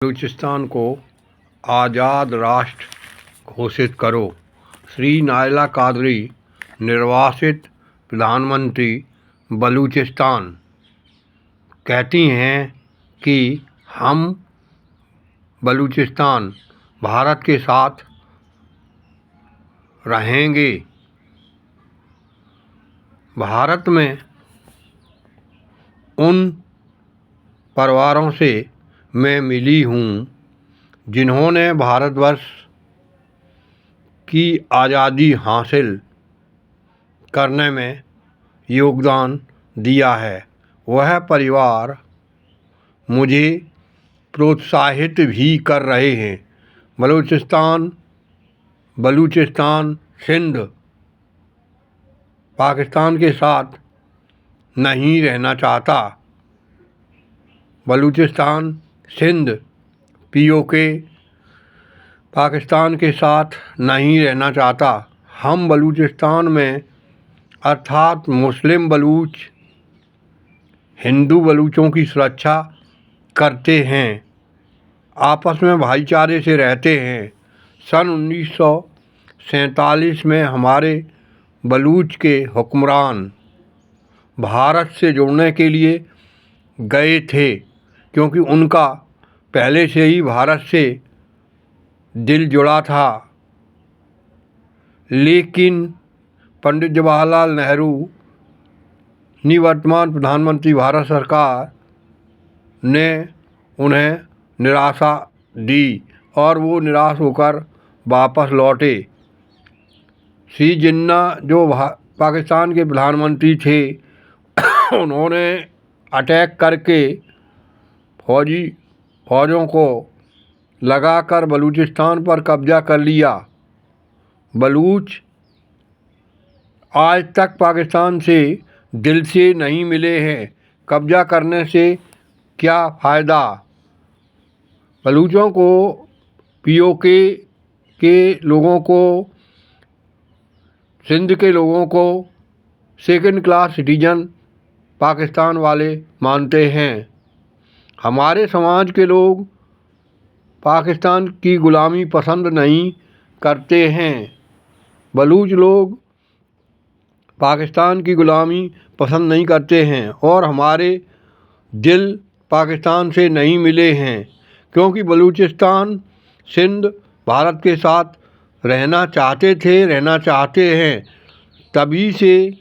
बलूचिस्तान को आज़ाद राष्ट्र घोषित करो। श्री नायला कादरी, निर्वासित प्रधानमंत्री बलूचिस्तान, कहती हैं कि हम बलूचिस्तान भारत के साथ रहेंगे। भारत में उन परिवारों से मैं मिली हूँ जिन्होंने भारतवर्ष की आज़ादी हासिल करने में योगदान दिया है। वह परिवार मुझे प्रोत्साहित भी कर रहे हैं। बलूचिस्तान सिंध पाकिस्तान के साथ नहीं रहना चाहता। बलूचिस्तान सिंध पीओके पाकिस्तान के साथ नहीं रहना चाहता। हम बलूचिस्तान में अर्थात मुस्लिम बलूच हिंदू बलूचों की सुरक्षा करते हैं, आपस में भाईचारे से रहते हैं। सन 1947 में हमारे बलूच के हुक्मरान भारत से जुड़ने के लिए गए थे, क्योंकि उनका पहले से ही भारत से दिल जुड़ा था। लेकिन पंडित जवाहरलाल नेहरू निवर्तमान प्रधानमंत्री भारत सरकार ने उन्हें निराशा दी और वो निराश होकर वापस लौटे। श्री जिन्ना जो पाकिस्तान के प्रधानमंत्री थे उन्होंने अटैक करके फौजों को लगाकर बलूचिस्तान पर कब्जा कर लिया। बलूच आज तक पाकिस्तान से दिल से नहीं मिले हैं। कब्जा करने से क्या फ़ायदा? बलूचों को, पीओके के लोगों को, सिंध के लोगों को सेकंड क्लास सिटीजन पाकिस्तान वाले मानते हैं। हमारे समाज के लोग पाकिस्तान की ग़ुलामी पसंद नहीं करते हैं। बलूच लोग पाकिस्तान की ग़ुलामी पसंद नहीं करते हैं और हमारे दिल पाकिस्तान से नहीं मिले हैं, क्योंकि बलूचिस्तान सिंध भारत के साथ रहना चाहते हैं। तभी से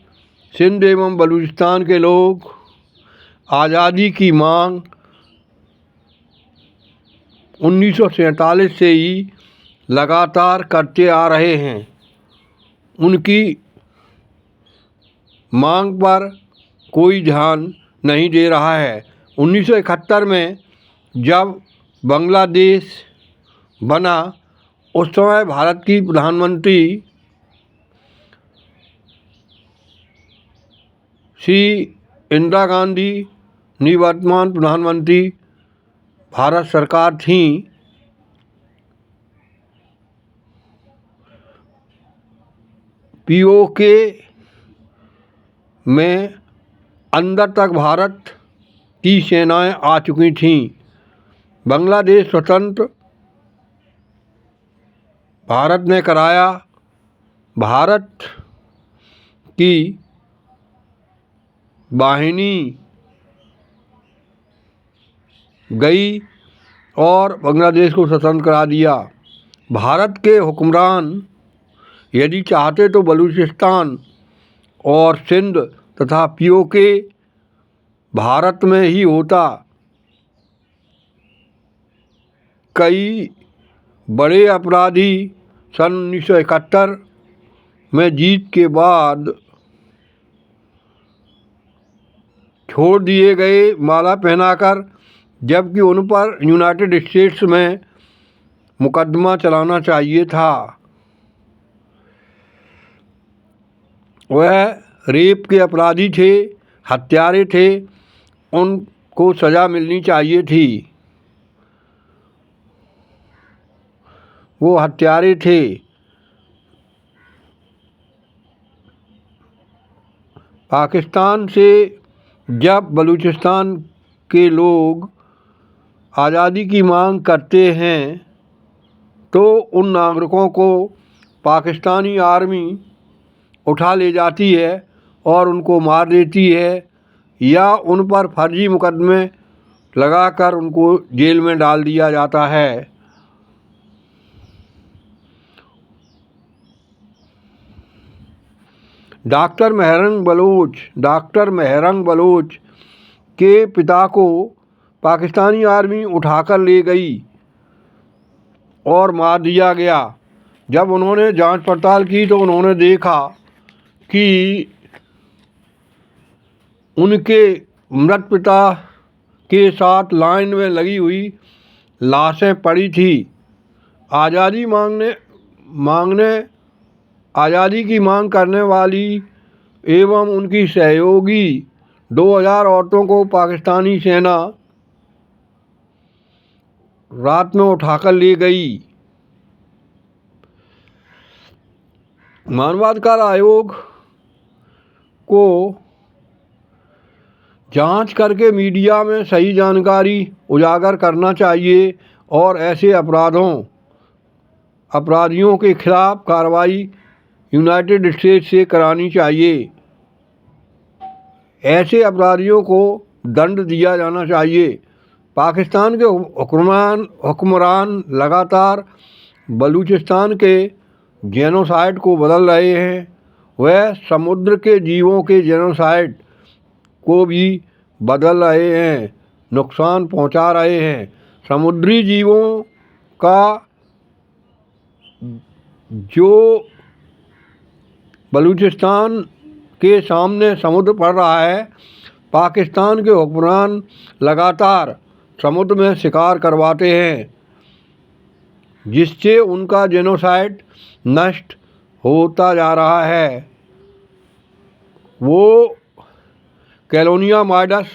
सिंध एवं बलूचिस्तान के लोग आज़ादी की मांग 1947 से ही लगातार करते आ रहे हैं। उनकी मांग पर कोई ध्यान नहीं दे रहा है। 1971 में जब बांग्लादेश बना, उस समय भारत की प्रधानमंत्री श्री इंदिरा गांधी निवर्तमान प्रधानमंत्री भारत सरकार थी। पीओके में अंदर तक भारत की सेनाएं आ चुकी थीं। बांग्लादेश स्वतंत्र भारत ने कराया। भारत की वाहिनी गई और बांग्लादेश को स्वतंत्र करा दिया। भारत के हुक्मरान यदि चाहते तो बलूचिस्तान और सिंध तथा पीओके भारत में ही होता। कई बड़े अपराधी सन 1971 में जीत के बाद छोड़ दिए गए माला पहनाकर, जबकि उन पर यूनाइटेड स्टेट्स में मुकदमा चलाना चाहिए था। वह रेप के अपराधी थे, हत्यारे थे, उनको सज़ा मिलनी चाहिए थी। वो हत्यारे थे। पाकिस्तान से जब बलूचिस्तान के लोग आज़ादी की मांग करते हैं तो उन नागरिकों को पाकिस्तानी आर्मी उठा ले जाती है और उनको मार देती है या उन पर फर्जी मुकदमे लगाकर उनको जेल में डाल दिया जाता है। डॉक्टर मेहरंग बलोच के पिता को पाकिस्तानी आर्मी उठाकर ले गई और मार दिया गया। जब उन्होंने जांच पड़ताल की तो उन्होंने देखा कि उनके मृत पिता के साथ लाइन में लगी हुई लाशें पड़ी थी। आज़ादी की मांग करने वाली एवं उनकी सहयोगी 2000 औरतों को पाकिस्तानी सेना रात में उठाकर ले गई। मानवाधिकार आयोग को जांच करके मीडिया में सही जानकारी उजागर करना चाहिए और ऐसे अपराधियों के खिलाफ कार्रवाई यूनाइटेड स्टेट्स से करानी चाहिए। ऐसे अपराधियों को दंड दिया जाना चाहिए। पाकिस्तान के हुक्मरान लगातार बलूचिस्तान के जेनोसाइड को बदल रहे हैं। वह समुद्र के जीवों के जेनोसाइड को भी बदल रहे हैं, नुकसान पहुंचा रहे हैं। समुद्री जीवों का जो बलूचिस्तान के सामने समुद्र पड़ रहा है, पाकिस्तान के हुक्मरान लगातार समुद्र में शिकार करवाते हैं, जिससे उनका जेनोसाइड नष्ट होता जा रहा है। वो कैलोनिया माइडस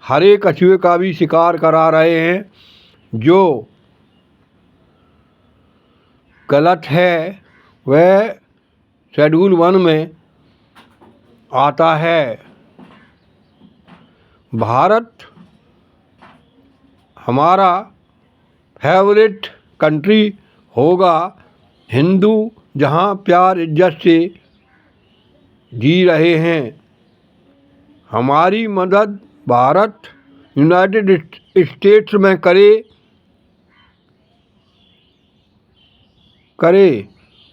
हरे कछुए का भी शिकार करा रहे हैं, जो गलत है। वह शेड्यूल 1 में आता है। भारत हमारा फेवरेट कंट्री होगा, हिंदू जहां प्यार इज्जत से जी रहे हैं। हमारी मदद भारत यूनाइटेड स्टेट्स में करे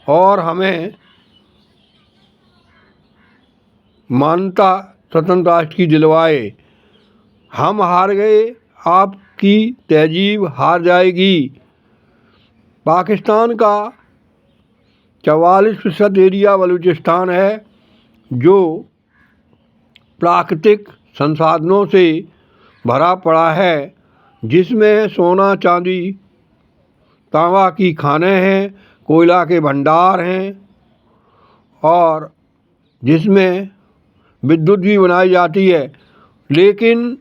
और हमें मानता स्वतंत्र राष्ट्र की दिलवाए। हम हार गए, आपकी तहजीब हार जाएगी। पाकिस्तान का 44% एरिया बलूचिस्तान है, जो प्राकृतिक संसाधनों से भरा पड़ा है, जिसमें सोना चांदी तांबा की खानें हैं, कोयला के भंडार हैं और जिसमें विद्युत भी बनाई जाती है। लेकिन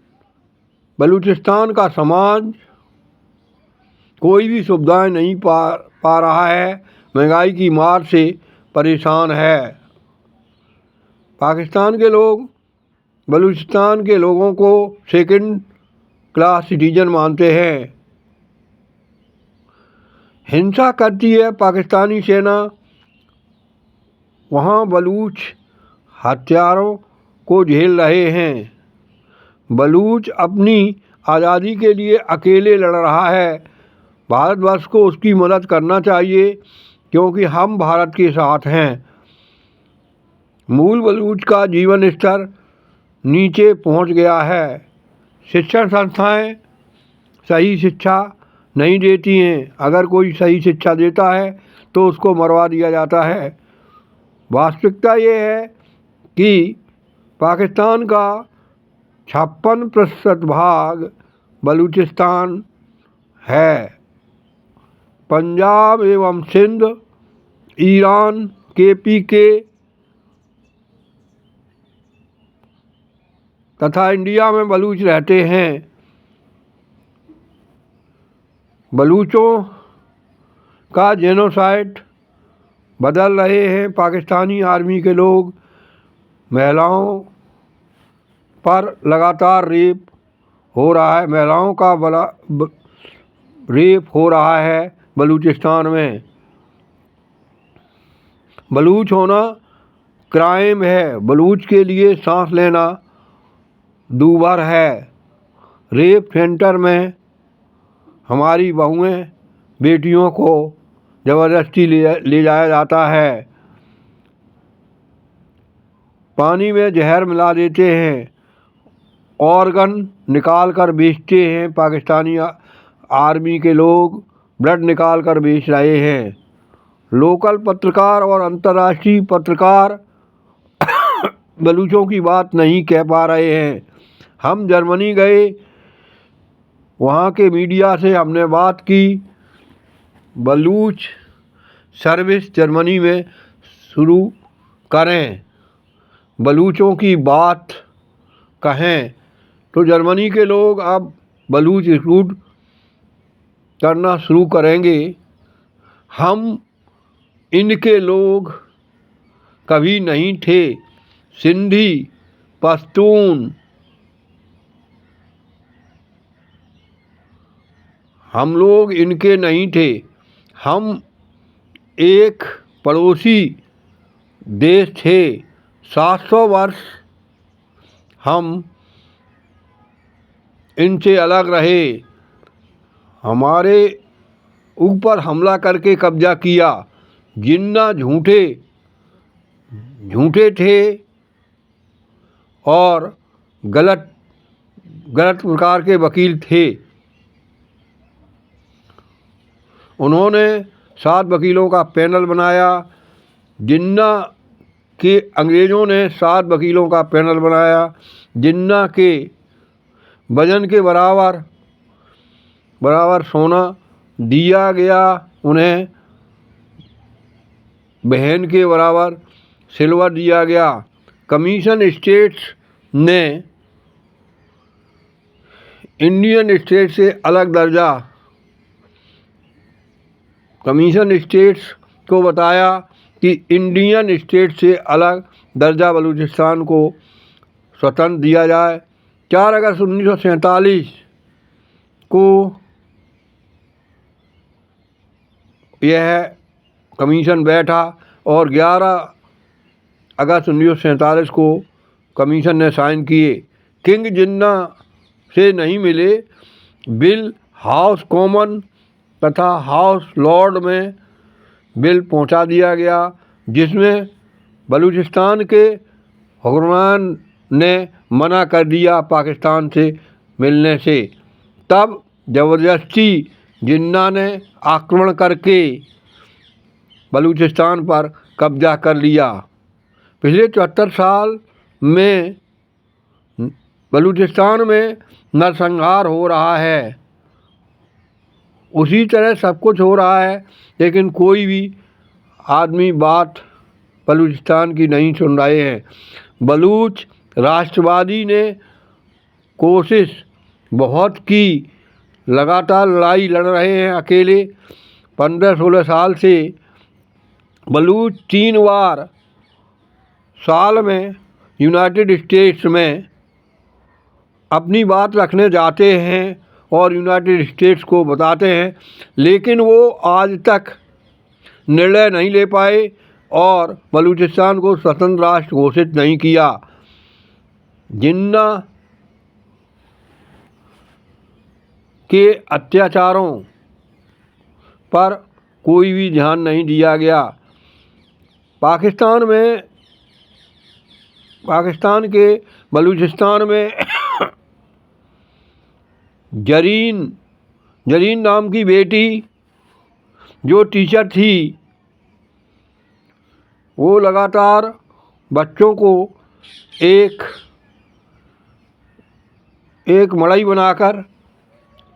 बलूचिस्तान का समाज कोई भी सुविधाएं नहीं पा रहा है, महंगाई की मार से परेशान है। पाकिस्तान के लोग बलूचिस्तान के लोगों को सेकंड क्लास सिटीजन मानते हैं। हिंसा करती है पाकिस्तानी सेना। वहाँ बलूच हत्यारों को झेल रहे हैं। बलूच अपनी आज़ादी के लिए अकेले लड़ रहा है। भारतवर्ष को उसकी मदद करना चाहिए, क्योंकि हम भारत के साथ हैं। मूल बलूच का जीवन स्तर नीचे पहुंच गया है। शिक्षण संस्थाएं सही शिक्षा नहीं देती हैं। अगर कोई सही शिक्षा देता है तो उसको मरवा दिया जाता है। वास्तविकता ये है कि पाकिस्तान का 56% भाग बलूचिस्तान है। पंजाब एवं सिंध, ईरान, KPK तथा इंडिया में बलूच रहते हैं। बलूचों का जेनोसाइड बदल रहे हैं पाकिस्तानी आर्मी के लोग। महिलाओं पर लगातार रेप हो रहा है, महिलाओं का रेप हो रहा है बलूचिस्तान में। बलूच होना क्राइम है, बलूच के लिए सांस लेना दूभर है। रेप सेंटर में हमारी बहुएं बेटियों को ज़बरदस्ती ले जाया जाता है, पानी में जहर मिला देते हैं, ऑर्गन निकाल कर बेचते हैं। पाकिस्तानी आर्मी के लोग ब्लड निकाल कर बेच रहे हैं। लोकल पत्रकार और अंतर्राष्ट्रीय पत्रकार बलूचों की बात नहीं कह पा रहे हैं। हम जर्मनी गए, वहाँ के मीडिया से हमने बात की, बलूच सर्विस जर्मनी में शुरू करें, बलूचों की बात कहें, तो जर्मनी के लोग अब बलूच रिक्रूट करना शुरू करेंगे। हम इनके लोग कभी नहीं थे। सिंधी, पश्तून हम लोग इनके नहीं थे। हम एक पड़ोसी देश थे। 700 वर्ष हम इनसे अलग रहे। हमारे ऊपर हमला करके कब्जा किया। जिन्ना झूठे थे और गलत प्रकार के वकील थे। उन्होंने 7 वकीलों का पैनल बनाया। जिन्ना के अंग्रेज़ों ने 7 वकीलों का पैनल बनाया। जिन्ना के वजन के बराबर सोना दिया गया उन्हें, बहन के बराबर सिल्वर दिया गया। कमीशन स्टेट्स ने इंडियन स्टेट से अलग दर्जा, कमीशन स्टेट्स को बताया कि इंडियन स्टेट से अलग दर्जा बलूचिस्तान को स्वतंत्र दिया जाए। 4 अगस्त 1947 को यह कमीशन बैठा और 11 अगस्त 1947 को कमीशन ने साइन किए। किंग जिन्ना से नहीं मिले बिल हाउस कॉमन तथा हाउस लॉर्ड में बिल पहुंचा दिया गया, जिसमें बलूचिस्तान के हुक्मरान ने मना कर दिया पाकिस्तान से मिलने से। तब ज़बरदस्ती जिन्ना ने आक्रमण करके बलूचिस्तान पर कब्जा कर लिया। पिछले 74 साल में बलूचिस्तान में नरसंहार हो रहा है। उसी तरह सब कुछ हो रहा है, लेकिन कोई भी आदमी बात बलूचिस्तान की नहीं सुन रहे हैं। बलूच राष्ट्रवादी ने कोशिश बहुत की, लगातार लड़ाई लड़ रहे हैं अकेले। 15-16 साल से बलूच 3 बार साल में यूनाइटेड स्टेट्स में अपनी बात रखने जाते हैं और यूनाइटेड स्टेट्स को बताते हैं, लेकिन वो आज तक निर्णय नहीं ले पाए और बलूचिस्तान को स्वतंत्र राष्ट्र घोषित नहीं किया। जिन्ना के अत्याचारों पर कोई भी ध्यान नहीं दिया गया। पाकिस्तान के बलूचिस्तान में जरीन नाम की बेटी जो टीचर थी, वो लगातार बच्चों को एक मड़ई बनाकर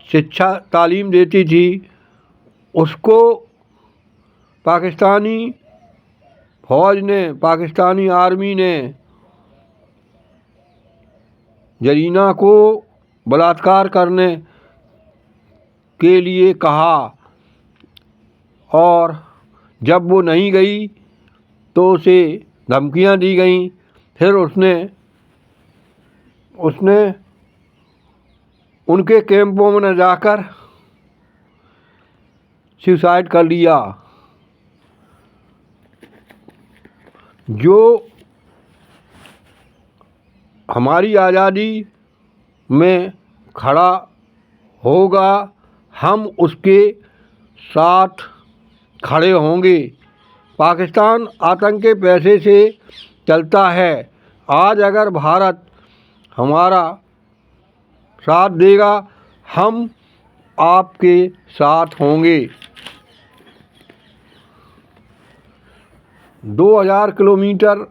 शिक्षा तालीम देती थी। उसको पाकिस्तानी फ़ौज ने, पाकिस्तानी आर्मी ने जरीना को बलात्कार करने के लिए कहा और जब वो नहीं गई तो उसे धमकियां दी गईं। फिर उसने उनके कैंपों में न जाकर सुसाइड कर लिया। जो हमारी आज़ादी में खड़ा होगा हम उसके साथ खड़े होंगे। पाकिस्तान आतंक के पैसे से चलता है। आज अगर भारत हमारा साथ देगा हम आपके साथ होंगे। 2000 किलोमीटर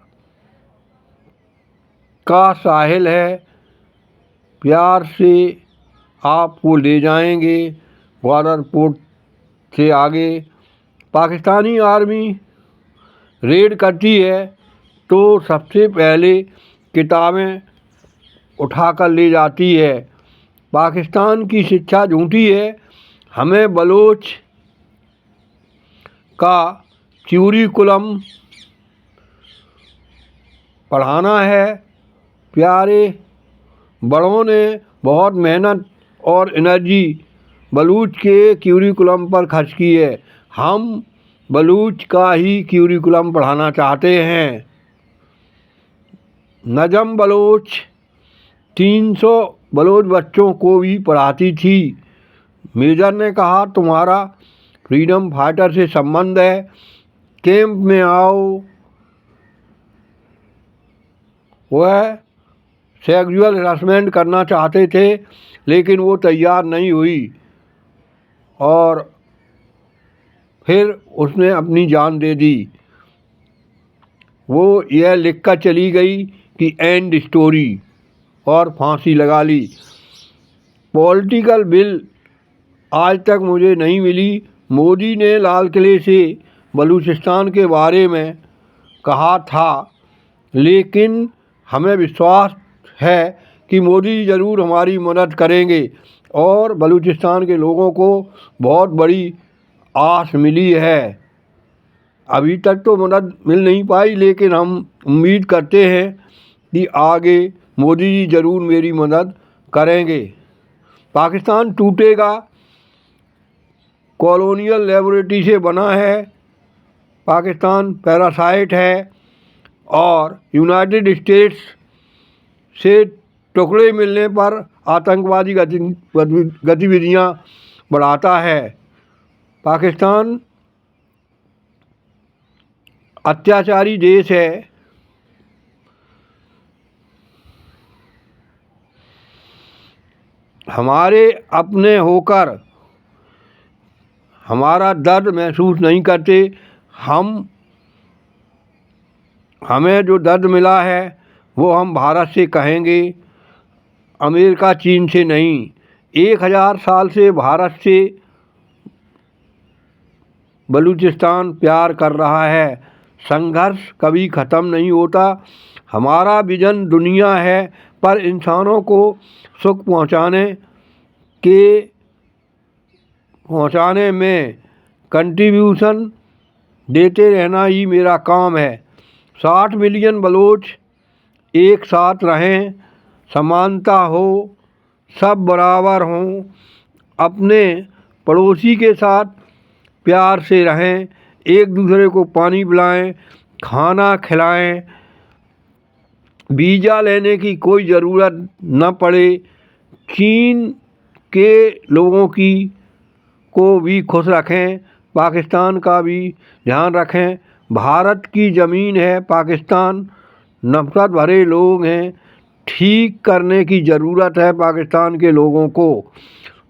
का साहिल है, प्यार से आपको ले जाएंगे ग्वादर पोर्ट से आगे। पाकिस्तानी आर्मी रेड करती है तो सबसे पहले किताबें उठाकर ले जाती है। पाकिस्तान की शिक्षा झूठी है। हमें बलोच का क्यूरिकुलम पढ़ाना है। प्यारे बड़ों ने बहुत मेहनत और एनर्जी बलूच के क्यूरिकुलम पर खर्च की है। हम बलूच का ही क्यूरिकुलम पढ़ाना चाहते हैं। नजम बलोच 300 बलोच बच्चों को भी पढ़ाती थी। मेजर ने कहा तुम्हारा फ्रीडम फाइटर से संबंध है, कैंप में आओ। वह सेक्सुअल हरासमेंट करना चाहते थे लेकिन वो तैयार नहीं हुई और फिर उसने अपनी जान दे दी। वो यह लिखकर चली गई कि एंड स्टोरी और फांसी लगा ली। पॉलिटिकल बिल आज तक मुझे नहीं मिली। मोदी ने लाल किले से बलूचिस्तान के बारे में कहा था लेकिन हमें विश्वास है कि मोदी ज़रूर हमारी मदद करेंगे और बलूचिस्तान के लोगों को बहुत बड़ी आस मिली है। अभी तक तो मदद मिल नहीं पाई लेकिन हम उम्मीद करते हैं कि आगे मोदी जी ज़रूर मेरी मदद करेंगे। पाकिस्तान टूटेगा कॉलोनियल लेबोरेटरी से बना है। पाकिस्तान पैरासाइट है और यूनाइटेड स्टेट्स से टुकड़े मिलने पर आतंकवादी गतिविधियां बढ़ाता है। पाकिस्तान अत्याचारी देश है। हमारे अपने होकर हमारा दर्द महसूस नहीं करते। हमें जो दर्द मिला है वो हम भारत से कहेंगे, अमेरिका चीन से नहीं। 1000 साल से भारत से बलूचिस्तान प्यार कर रहा है। संघर्ष कभी ख़त्म नहीं होता। हमारा विजन दुनिया है पर इंसानों को सुख पहुंचाने में कंट्रीब्यूशन देते रहना ही मेरा काम है। 60 मिलियन बलोच एक साथ रहें, समानता हो, सब बराबर हों, अपने पड़ोसी के साथ प्यार से रहें, एक दूसरे को पानी पिलाएं, खाना खिलाएं, वीज़ा लेने की कोई ज़रूरत न पड़े। चीन के लोगों को भी खुश रखें, पाकिस्तान का भी ध्यान रखें। भारत की ज़मीन है, पाकिस्तान नफरत भरे लोग हैं। ठीक करने की ज़रूरत है पाकिस्तान के लोगों को।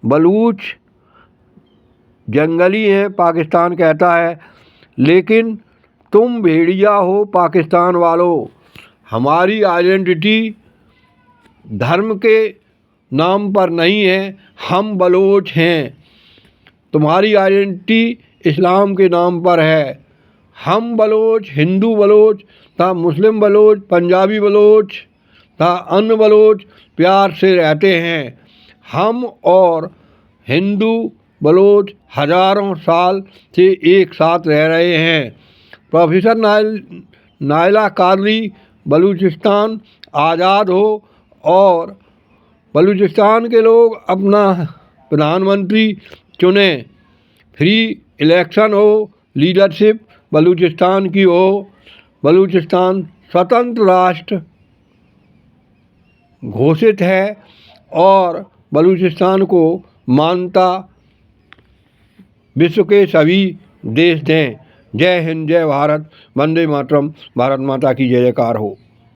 बलूच जंगली हैं पाकिस्तान कहता है लेकिन तुम भेड़िया हो पाकिस्तान वालों। हमारी आइडेंटिटी धर्म के नाम पर नहीं है, हम बलोच हैं। तुम्हारी आइडेंटिटी इस्लाम के नाम पर है। हम बलोच, हिंदू बलोच था, मुस्लिम बलोच, पंजाबी बलोच था, अन्य बलोच प्यार से रहते हैं। हम और हिंदू बलोच हज़ारों साल से एक साथ रह रहे हैं। प्रोफेसर नाइला कादरी, बलूचिस्तान आज़ाद हो और बलूचिस्तान के लोग अपना प्रधानमंत्री चुने, फ्री इलेक्शन हो, लीडरशिप बलूचिस्तान की हो, बलूचिस्तान स्वतंत्र राष्ट्र घोषित है और बलूचिस्तान को मान्यता विश्व के सभी देश दें। जय हिंद, जय भारत, वंदे मातरम, भारत माता की जय जयकार हो।